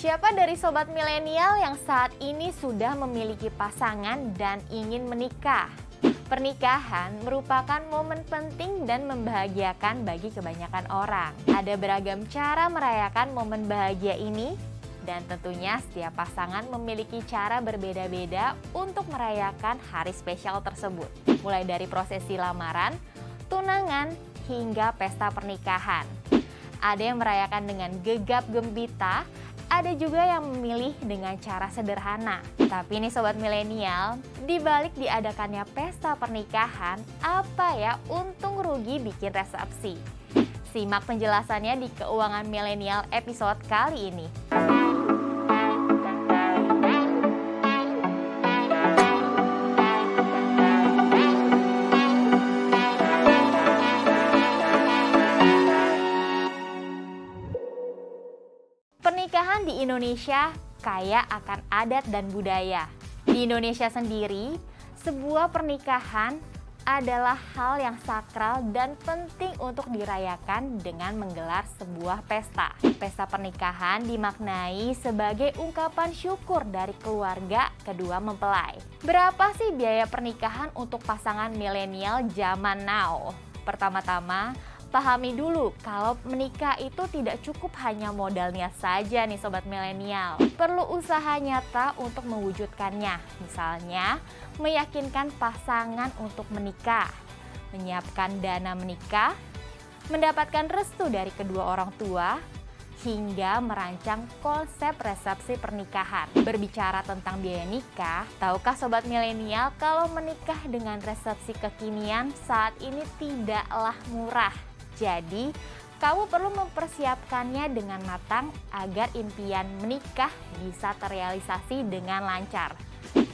Siapa dari sobat milenial yang saat ini sudah memiliki pasangan dan ingin menikah? Pernikahan merupakan momen penting dan membahagiakan bagi kebanyakan orang. Ada beragam cara merayakan momen bahagia ini, dan tentunya setiap pasangan memiliki cara berbeda-beda untuk merayakan hari spesial tersebut. Mulai dari prosesi lamaran, tunangan, hingga pesta pernikahan. Ada yang merayakan dengan gegap gempita, ada juga yang memilih dengan cara sederhana. Tapi nih sobat milenial, dibalik diadakannya pesta pernikahan, apa ya untung rugi bikin resepsi? Simak penjelasannya di Keuangan Milenial episode kali ini. Pernikahan di Indonesia kaya akan adat dan budaya. Di Indonesia sendiri, sebuah pernikahan adalah hal yang sakral dan penting untuk dirayakan dengan menggelar sebuah pesta. Pesta pernikahan dimaknai sebagai ungkapan syukur dari keluarga kedua mempelai. Berapa sih biaya pernikahan untuk pasangan milenial zaman now? Pertama-tama, pahami dulu kalau menikah itu tidak cukup hanya modal niat saja nih sobat milenial. Perlu usaha nyata untuk mewujudkannya. Misalnya, meyakinkan pasangan untuk menikah, menyiapkan dana menikah, mendapatkan restu dari kedua orang tua, hingga merancang konsep resepsi pernikahan. Berbicara tentang biaya nikah, tahukah sobat milenial kalau menikah dengan resepsi kekinian saat ini tidaklah murah? Jadi, kamu perlu mempersiapkannya dengan matang agar impian menikah bisa terrealisasi dengan lancar.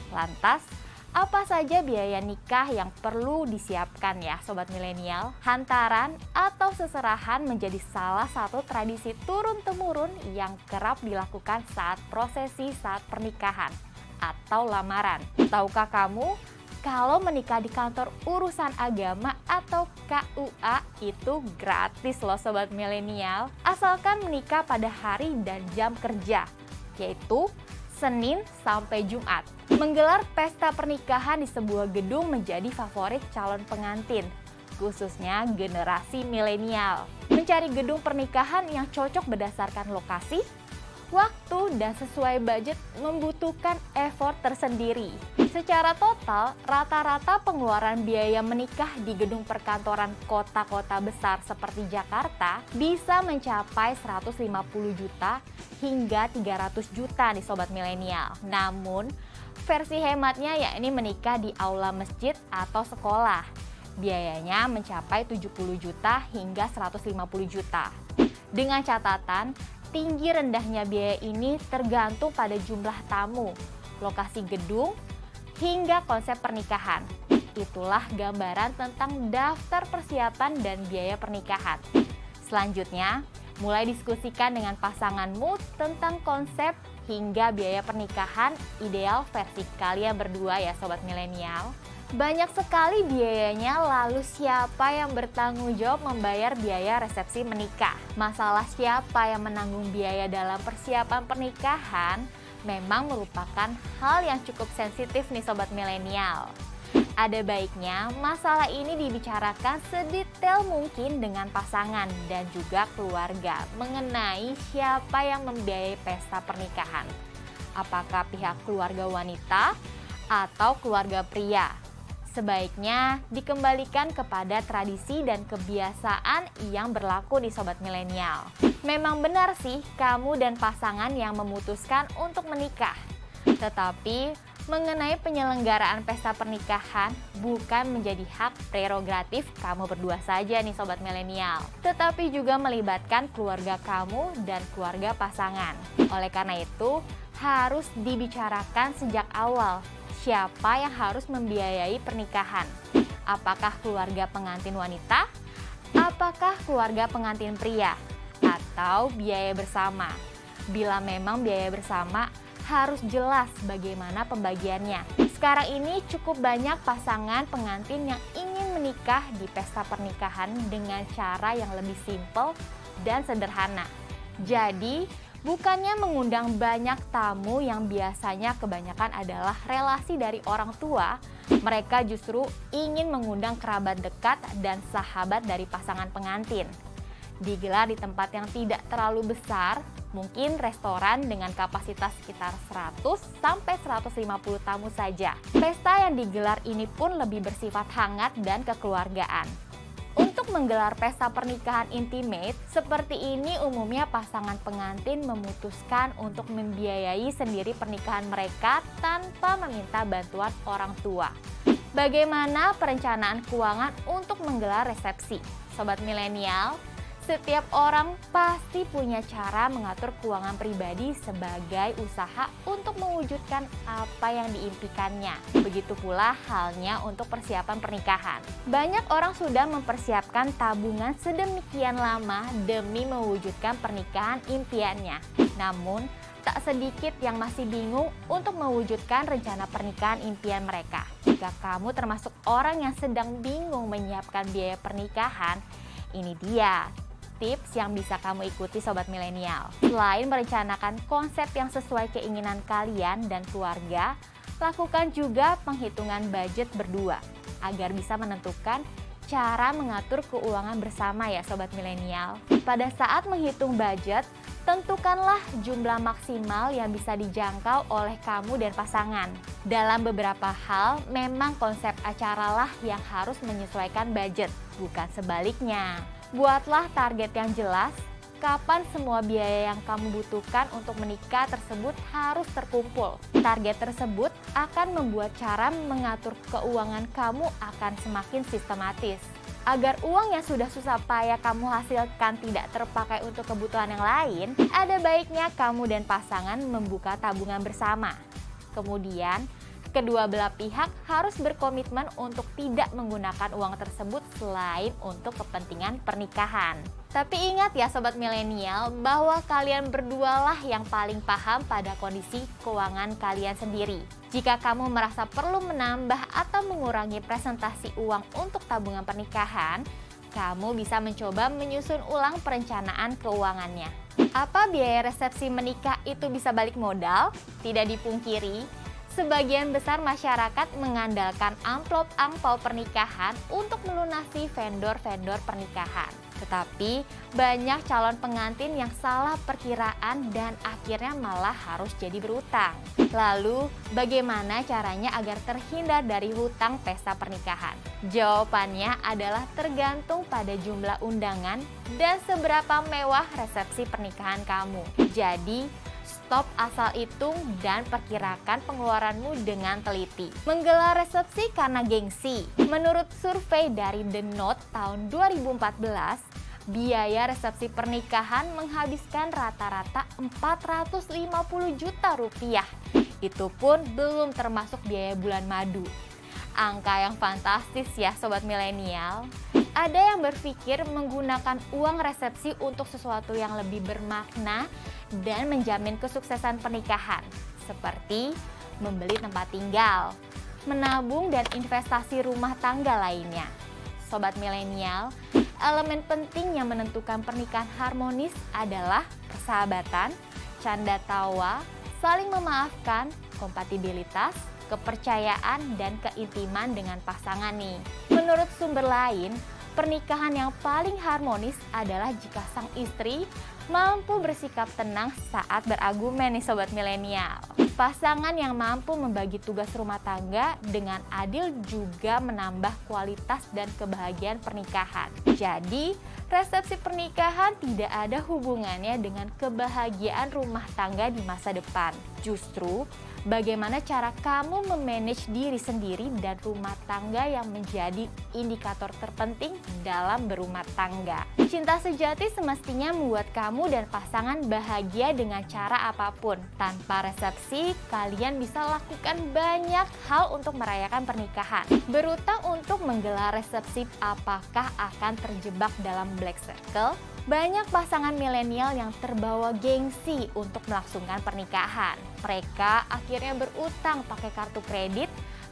Lantas, apa saja biaya nikah yang perlu disiapkan ya sobat milenial? Hantaran atau seserahan menjadi salah satu tradisi turun-temurun yang kerap dilakukan saat prosesi saat pernikahan atau lamaran. Tahukah kamu? Kalau menikah di kantor urusan agama atau KUA itu gratis loh sobat milenial, asalkan menikah pada hari dan jam kerja, yaitu Senin sampai Jumat. Menggelar pesta pernikahan di sebuah gedung menjadi favorit calon pengantin, khususnya generasi milenial. Mencari gedung pernikahan yang cocok berdasarkan lokasi, waktu, dan sesuai budget membutuhkan effort tersendiri. Secara total, rata-rata pengeluaran biaya menikah di gedung perkantoran kota-kota besar seperti Jakarta bisa mencapai 150 juta hingga 300 juta nih sobat milenial. Namun, versi hematnya yakni menikah di aula masjid atau sekolah. Biayanya mencapai 70 juta hingga 150 juta. Dengan catatan, tinggi rendahnya biaya ini tergantung pada jumlah tamu, lokasi gedung, hingga konsep pernikahan. Itulah gambaran tentang daftar persiapan dan biaya pernikahan. Selanjutnya, mulai diskusikan dengan pasanganmu tentang konsep hingga biaya pernikahan ideal versi kalian berdua ya sobat milenial. Banyak sekali biayanya, lalu siapa yang bertanggung jawab membayar biaya resepsi menikah? Masalah siapa yang menanggung biaya dalam persiapan pernikahan memang merupakan hal yang cukup sensitif nih sobat milenial. Ada baiknya masalah ini dibicarakan sedetail mungkin dengan pasangan dan juga keluarga mengenai siapa yang membiayai pesta pernikahan. Apakah pihak keluarga wanita atau keluarga pria? Sebaiknya dikembalikan kepada tradisi dan kebiasaan yang berlaku di sobat milenial. Memang benar sih kamu dan pasangan yang memutuskan untuk menikah. Tetapi mengenai penyelenggaraan pesta pernikahan bukan menjadi hak prerogatif kamu berdua saja nih sobat milenial, tetapi juga melibatkan keluarga kamu dan keluarga pasangan. Oleh karena itu, harus dibicarakan sejak awal. Siapa yang harus membiayai pernikahan? Apakah keluarga pengantin wanita? Apakah keluarga pengantin pria? Atau biaya bersama? Bila memang biaya bersama, harus jelas bagaimana pembagiannya. Sekarang ini cukup banyak pasangan pengantin yang ingin menikah di pesta pernikahan dengan cara yang lebih simpel dan sederhana. Jadi, Bukannya mengundang banyak tamu yang biasanya kebanyakan adalah relasi dari orang tua, mereka justru ingin mengundang kerabat dekat dan sahabat dari pasangan pengantin. Digelar di tempat yang tidak terlalu besar, mungkin restoran dengan kapasitas sekitar 100-150 tamu saja. Pesta yang digelar ini pun lebih bersifat hangat dan kekeluargaan. Untuk menggelar pesta pernikahan intimate, seperti ini umumnya pasangan pengantin memutuskan untuk membiayai sendiri pernikahan mereka tanpa meminta bantuan orang tua. Bagaimana perencanaan keuangan untuk menggelar resepsi? Sobat milenial, setiap orang pasti punya cara mengatur keuangan pribadi sebagai usaha untuk mewujudkan apa yang diimpikannya. Begitu pula halnya untuk persiapan pernikahan. Banyak orang sudah mempersiapkan tabungan sedemikian lama demi mewujudkan pernikahan impiannya. Namun, tak sedikit yang masih bingung untuk mewujudkan rencana pernikahan impian mereka. Jika kamu termasuk orang yang sedang bingung menyiapkan biaya pernikahan, ini dia tips yang bisa kamu ikuti sobat milenial. Selain merencanakan konsep yang sesuai keinginan kalian dan keluarga, lakukan juga penghitungan budget berdua agar bisa menentukan cara mengatur keuangan bersama ya sobat milenial. Pada saat menghitung budget, tentukanlah jumlah maksimal yang bisa dijangkau oleh kamu dan pasangan. Dalam beberapa hal, memang konsep acaralah yang harus menyesuaikan budget, bukan sebaliknya. Buatlah target yang jelas, kapan semua biaya yang kamu butuhkan untuk menikah tersebut harus terkumpul. Target tersebut akan membuat cara mengatur keuangan kamu akan semakin sistematis. Agar uang yang sudah susah payah kamu hasilkan tidak terpakai untuk kebutuhan yang lain, ada baiknya kamu dan pasangan membuka tabungan bersama. Kemudian, kedua belah pihak harus berkomitmen untuk tidak menggunakan uang tersebut selain untuk kepentingan pernikahan. Tapi ingat ya sobat milenial, bahwa kalian berdualah yang paling paham pada kondisi keuangan kalian sendiri. Jika kamu merasa perlu menambah atau mengurangi presentasi uang untuk tabungan pernikahan, kamu bisa mencoba menyusun ulang perencanaan keuangannya. Apa biaya resepsi menikah itu bisa balik modal? Tidak dipungkiri, sebagian besar masyarakat mengandalkan amplop angpau pernikahan untuk melunasi vendor-vendor pernikahan. Tetapi banyak calon pengantin yang salah perkiraan dan akhirnya malah harus jadi berutang. Lalu, bagaimana caranya agar terhindar dari hutang pesta pernikahan? Jawabannya adalah tergantung pada jumlah undangan dan seberapa mewah resepsi pernikahan kamu. Jadi, stop asal hitung dan perkirakan pengeluaranmu dengan teliti. Menggelar resepsi karena gengsi. Menurut survei dari The Note tahun 2014, biaya resepsi pernikahan menghabiskan rata-rata 450 juta rupiah. Itu pun belum termasuk biaya bulan madu. Angka yang fantastis ya sobat milenial. Ada yang berpikir menggunakan uang resepsi untuk sesuatu yang lebih bermakna dan menjamin kesuksesan pernikahan, seperti membeli tempat tinggal, menabung dan investasi rumah tangga lainnya. Sobat milenial, elemen penting yang menentukan pernikahan harmonis adalah persahabatan, canda tawa, saling memaafkan, kompatibilitas, kepercayaan, dan keintiman dengan pasangan nih. Menurut sumber lain, pernikahan yang paling harmonis adalah jika sang istri mampu bersikap tenang saat berargumen nih sobat milenial. Pasangan yang mampu membagi tugas rumah tangga dengan adil juga menambah kualitas dan kebahagiaan pernikahan. Jadi, resepsi pernikahan tidak ada hubungannya dengan kebahagiaan rumah tangga di masa depan. Justru, bagaimana cara kamu memanage diri sendiri dan rumah tangga yang menjadi indikator terpenting dalam berumah tangga. Cinta sejati semestinya membuat kamu dan pasangan bahagia dengan cara apapun. Tanpa resepsi, kalian bisa lakukan banyak hal untuk merayakan pernikahan. Berutang untuk menggelar resepsi apakah akan terjebak dalam black circle? Banyak pasangan milenial yang terbawa gengsi untuk melangsungkan pernikahan. Mereka akhirnya berutang pakai kartu kredit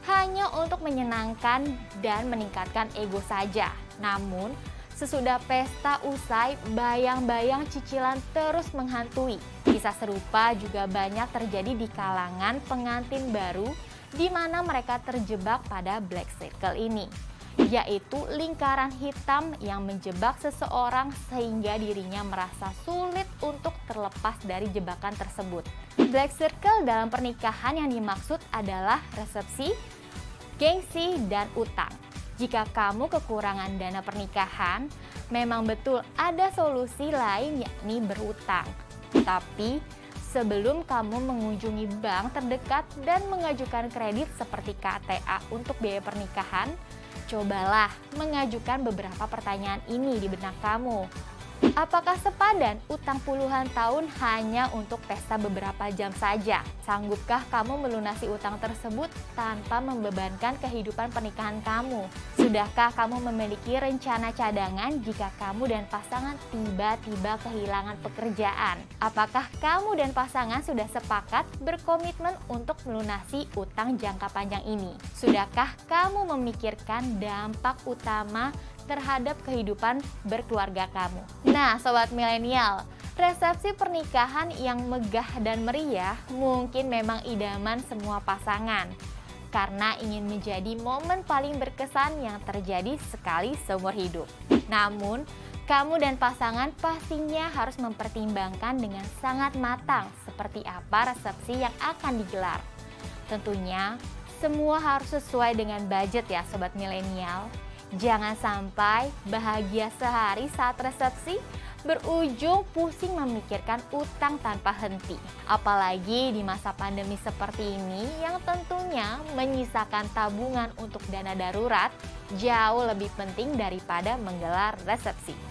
hanya untuk menyenangkan dan meningkatkan ego saja. Namun, Sesudah pesta usai, bayang-bayang cicilan terus menghantui. Kisah serupa juga banyak terjadi di kalangan pengantin baru di mana mereka terjebak pada black circle ini, yaitu lingkaran hitam yang menjebak seseorang sehingga dirinya merasa sulit untuk terlepas dari jebakan tersebut. Black circle dalam pernikahan yang dimaksud adalah resepsi, gengsi, dan utang. Jika kamu kekurangan dana pernikahan, memang betul ada solusi lain yakni berutang. Tapi sebelum kamu mengunjungi bank terdekat dan mengajukan kredit seperti KTA untuk biaya pernikahan, cobalah mengajukan beberapa pertanyaan ini di benak kamu. Apakah sepadan utang puluhan tahun hanya untuk pesta beberapa jam saja? Sanggupkah kamu melunasi utang tersebut tanpa membebankan kehidupan pernikahan kamu? Sudahkah kamu memiliki rencana cadangan jika kamu dan pasangan tiba-tiba kehilangan pekerjaan? Apakah kamu dan pasangan sudah sepakat berkomitmen untuk melunasi utang jangka panjang ini? Sudahkah kamu memikirkan dampak utama terhadap kehidupan berkeluarga kamu? Nah, sobat milenial, resepsi pernikahan yang megah dan meriah mungkin memang idaman semua pasangan karena ingin menjadi momen paling berkesan yang terjadi sekali seumur hidup. Namun, kamu dan pasangan pastinya harus mempertimbangkan dengan sangat matang seperti apa resepsi yang akan digelar. Tentunya, semua harus sesuai dengan budget ya sobat milenial. Jangan sampai bahagia sehari saat resepsi berujung pusing memikirkan utang tanpa henti. Apalagi di masa pandemi seperti ini yang tentunya menyisakan tabungan untuk dana darurat jauh lebih penting daripada menggelar resepsi.